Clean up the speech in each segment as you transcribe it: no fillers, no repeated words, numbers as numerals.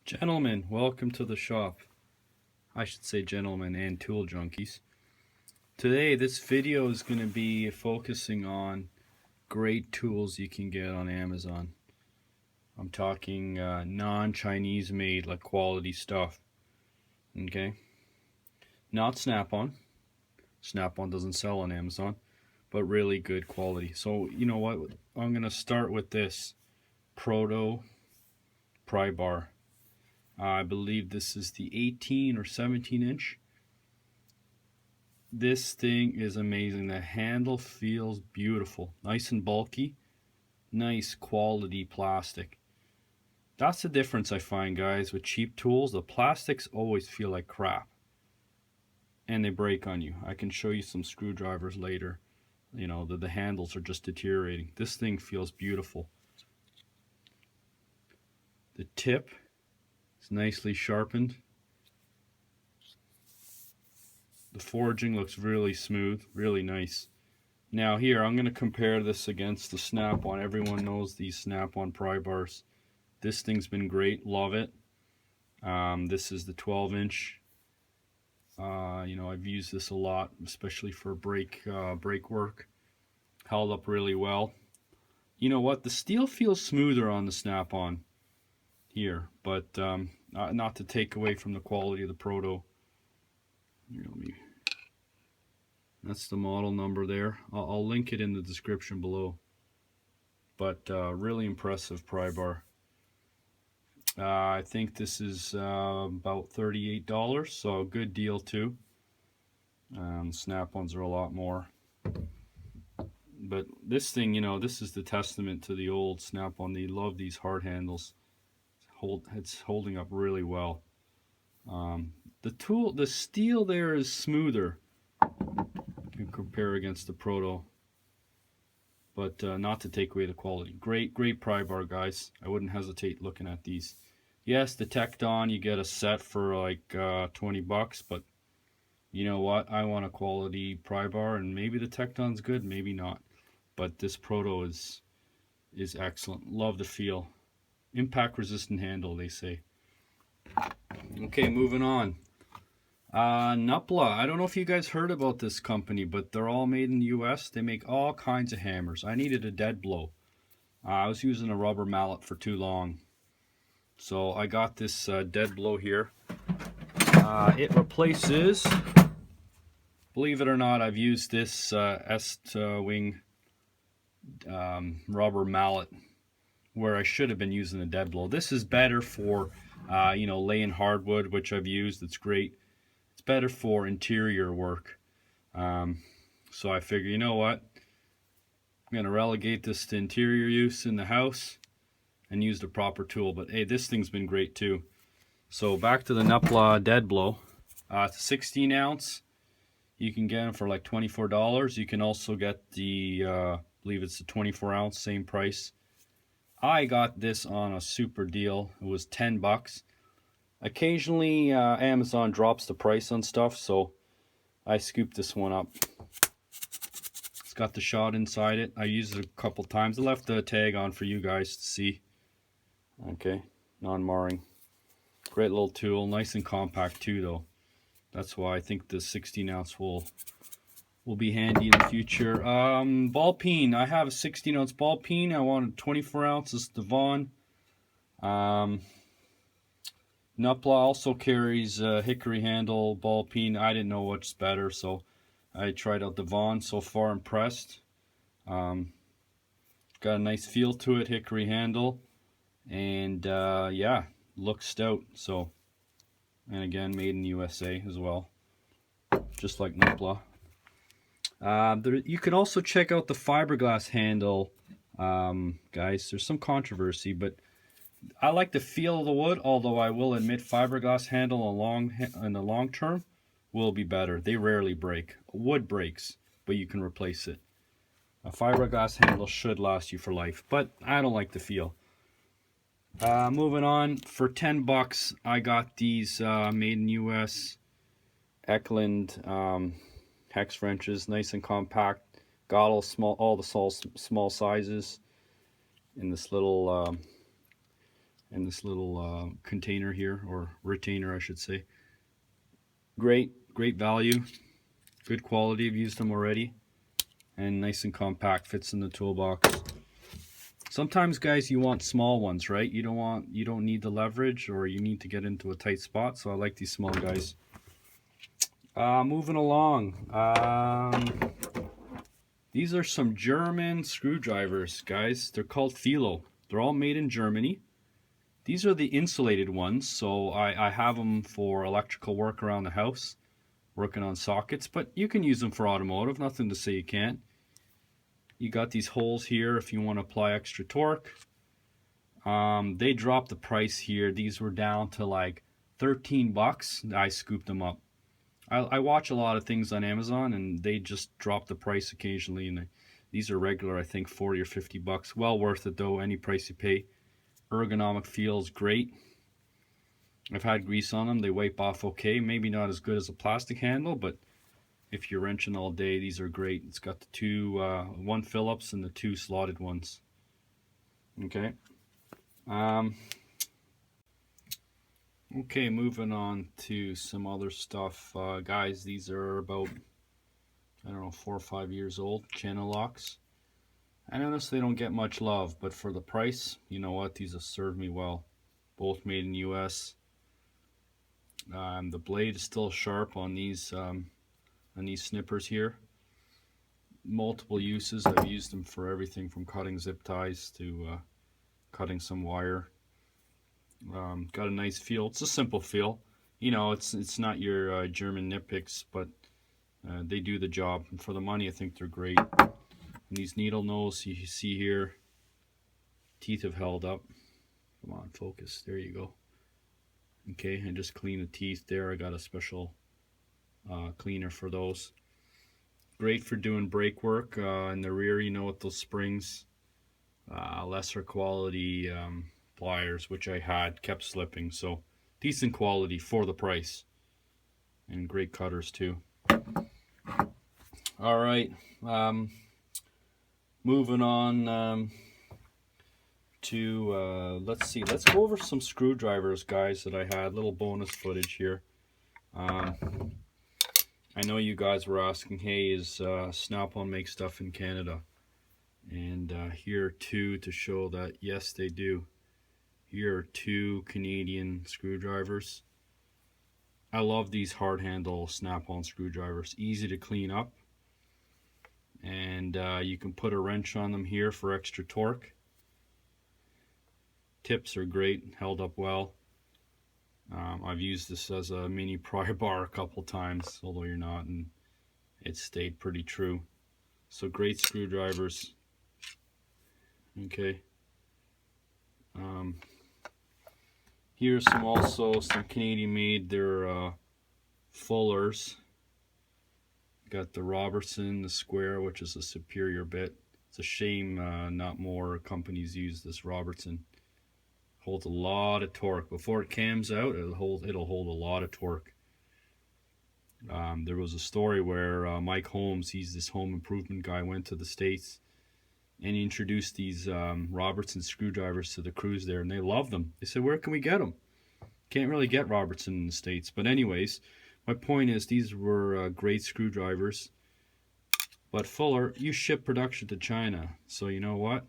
Gentlemen, welcome to the shop. I should say gentlemen and tool junkies. Today this video is going to be focusing on great tools you can get on Amazon. I'm talking non-Chinese made, like quality stuff. Okay? Not Snap-on. Snap-on doesn't sell on Amazon, but really good quality. So you know what? I'm going to start with this Proto pry bar. I believe this is the 18 or 17 inch. This thing is amazing. The handle feels beautiful, nice and bulky, nice quality plastic. That's the difference I find, guys, with cheap tools. The plastics always feel like crap and they break on you. I can show you some screwdrivers later. You know, the handles are just deteriorating. This thing feels beautiful. The tip is nicely sharpened. The forging looks really smooth, really nice. Now here, I'm going to compare this against the Snap-on. Everyone knows these Snap-on pry bars. This thing's been great, love it. This is the 12 inch. You know, I've used this a lot, especially for brake work. Held up really well. You know what, the steel feels smoother on the Snap-on here, but not to take away from the quality of the Proto. Here, let me... That's the model number there. I'll link it in the description below. But really impressive pry bar. I think this is about $38, so a good deal too. Snap-ons are a lot more. But this thing, you know, this is the testament to the old Snap-on. They love these hard handles. It's holding up really well. The steel there is smoother. You can compare against the Proto, but not to take away the quality. Great pry bar, guys. I wouldn't hesitate looking at these. Yes, the Tecton, you get a set for like $20, but you know what? I want a quality pry bar, and maybe the Tecton's good, maybe not. But this Proto is excellent. Love the feel. Impact resistant handle, they say. Okay, moving on. Nupla. I don't know if you guys heard about this company, but they're all made in the US. They make all kinds of hammers. I needed a dead blow. I was using a rubber mallet for too long. So I got this dead blow here. It replaces, believe it or not, I've used this Estwing rubber mallet where I should have been using a dead blow. This is better for, you know, laying hardwood, which I've used. It's great. It's better for interior work. So I figure, you know what? I'm going to relegate this to interior use in the house and use the proper tool. But hey, this thing's been great too. So back to the Nupla dead blow. It's a 16 ounce. You can get them for like $24. You can also get the, I believe it's the 24 ounce, same price. I got this on a super deal. It was $10. Occasionally Amazon drops the price on stuff, so I scooped this one up. It's got the shot inside it. I used it a couple times. I left the tag on for you guys to see. Okay, non-marring. Great little tool, nice and compact too though. That's why I think the 16 ounce will be handy in the future. Ball peen. I have a 16 ounce ball peen. I wanted 24 ounces Devon. Nupla also carries a hickory handle ball peen. I didn't know what's better, so I tried out Devon. So far impressed. Got a nice feel to it, hickory handle, and yeah, looks stout. So, and again, made in the USA as well, just like Nupla. You can also check out the fiberglass handle, guys. There's some controversy, but I like the feel of the wood, although I will admit fiberglass handle in the long term will be better. They rarely break. Wood breaks, but you can replace it. A fiberglass handle should last you for life, but I don't like the feel. Moving on, for $10, I got these made in US Eklund hex wrenches, nice and compact. Got all the small sizes in this little in this little container here, or retainer I should say. Great value, good quality. I've used them already, and nice and compact, fits in the toolbox. Sometimes, guys, you want small ones, right? You don't need the leverage, or you need to get into a tight spot, so I like these small guys. Moving along, these are some German screwdrivers, guys. They're called Filo. They're all made in Germany. These are the insulated ones, so I have them for electrical work around the house, working on sockets, but you can use them for automotive, nothing to say you can't. You got these holes here if you want to apply extra torque. They dropped the price here. These were down to like 13 bucks. I scooped them up. I watch a lot of things on Amazon, and they just drop the price occasionally, and these are regular, I think 40 or 50 bucks. Well worth it though, any price you pay. Ergonomic feels great. I've had grease on them. They wipe off okay. Maybe not as good as a plastic handle, but if you're wrenching all day, these are great. It's got the two, one Phillips and the two slotted ones. Okay. Okay, moving on to some other stuff. Guys, these are about, I don't know, 4 or 5 years old. Channel locks. I notice they don't get much love, but for the price, you know what? These have served me well. Both made in US. The blade is still sharp on these snippers here. Multiple uses. I've used them for everything from cutting zip ties to cutting some wire. Got a nice feel. It's a simple feel. You know, it's not your German nip picks, but they do the job. And for the money, I think they're great. And these needle nose you see here, teeth have held up. Come on, focus. There you go. Okay, and just clean the teeth there. I got a special cleaner for those. Great for doing brake work in the rear, you know, with those springs. Lesser quality pliers, which I had, kept slipping, so decent quality for the price, and great cutters too. All right, moving on to let's see, let's go over some screwdrivers, guys, that I had. Little bonus footage here. I know you guys were asking, hey, is Snap-on make stuff in Canada? And here are two to show that yes, they do. Here are two Canadian screwdrivers. I love these hard handle Snap-on screwdrivers. Easy to clean up, and you can put a wrench on them here for extra torque. Tips are great, held up well. I've used this as a mini pry bar a couple times, although you're not, and it stayed pretty true. So great screwdrivers. Okay. Here's some Canadian made. They're Fullers. Got the Robertson, the square, which is a superior bit. It's a shame not more companies use this Robertson. Holds a lot of torque. Before it cams out, it'll hold a lot of torque. There was a story where Mike Holmes, he's this home improvement guy, went to the States, and he introduced these Robertson screwdrivers to the crews there, and they loved them. They said, where can we get them? Can't really get Robertson in the States. But anyways, my point is, these were great screwdrivers. But Fuller, you ship production to China, so you know what?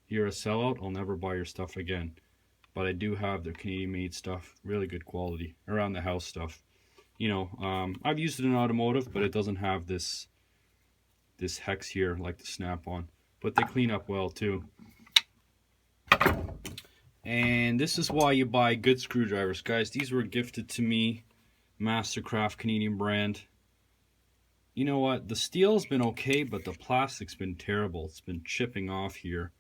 You're a sellout. I'll never buy your stuff again. But I do have their Canadian made stuff, really good quality, around the house stuff. You know, I've used it in automotive, but it doesn't have this hex here like the Snap-on. But they clean up well too. And this is why you buy good screwdrivers, guys. These were gifted to me, Mastercraft, Canadian brand. You know what? The steel's been okay, but the plastic's been terrible. It's been chipping off here.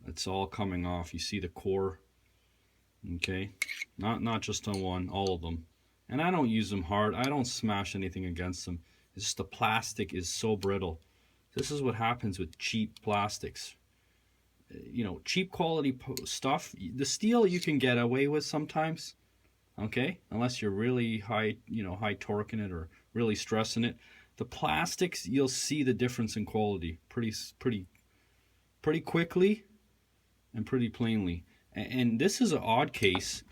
It's all coming off. You see the core. Okay, not just on one, all of them. And I don't use them hard. I don't smash anything against them. It's just the plastic is so brittle. This is what happens with cheap plastics. You know, cheap quality stuff. The steel you can get away with sometimes, okay, unless you're really high, you know, high torque in it or really stressing it. The plastics, you'll see the difference in quality pretty quickly and pretty plainly. And this is an odd case.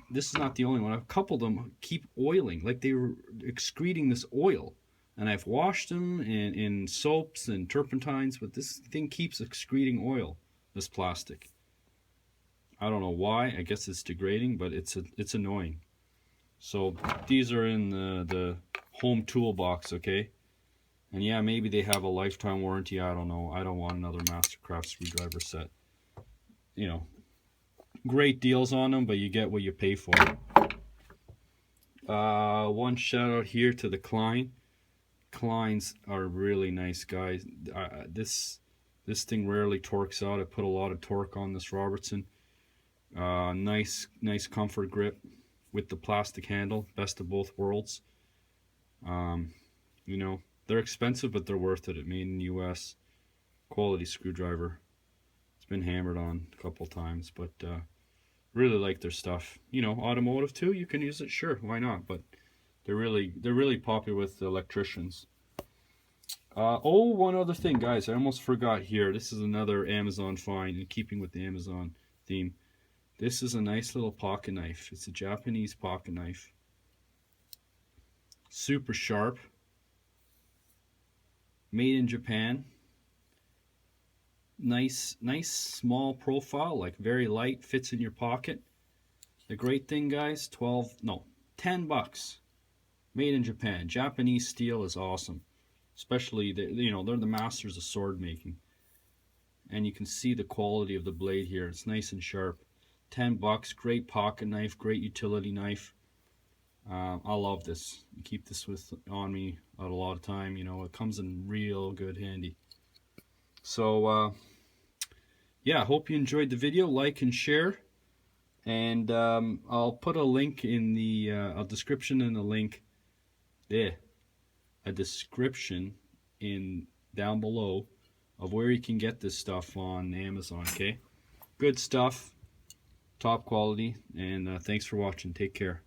This is not the only one. A couple of them keep oiling, like they were excreting this oil. And I've washed them in soaps and turpentines, but this thing keeps excreting oil, this plastic. I don't know why. I guess it's degrading, but it's annoying. So these are in the home toolbox, okay? And yeah, maybe they have a lifetime warranty. I don't know. I don't want another Mastercraft screwdriver set. You know, great deals on them, but you get what you pay for. One shout out here to the Klein. Kleins are really nice, guys. This thing rarely torques out. I put a lot of torque on this Robertson. Nice comfort grip with the plastic handle. Best of both worlds. You know, they're expensive, but they're worth it. Made in the US. Quality screwdriver. It's been hammered on a couple times, but really like their stuff. You know, automotive too. You can use it, sure, why not? But they're really popular with the electricians. Oh, one other thing, guys, I almost forgot here. This is another Amazon find, in keeping with the Amazon theme. This is a nice little pocket knife. It's a Japanese pocket knife. Super sharp. Made in Japan. Nice small profile, like very light, fits in your pocket. The great thing, guys, 10 bucks. Made in Japan. Japanese steel is awesome. Especially, they're the masters of sword making. And you can see the quality of the blade here. It's nice and sharp. 10 bucks, great pocket knife, great utility knife. I love this. I keep this on me a lot of time. You know, it comes in real good handy. So, yeah, I hope you enjoyed the video. Like and share. And I'll put a link in the a description and a link. A description down below of where you can get this stuff on Amazon. Okay, good stuff, top quality, and thanks for watching. Take care.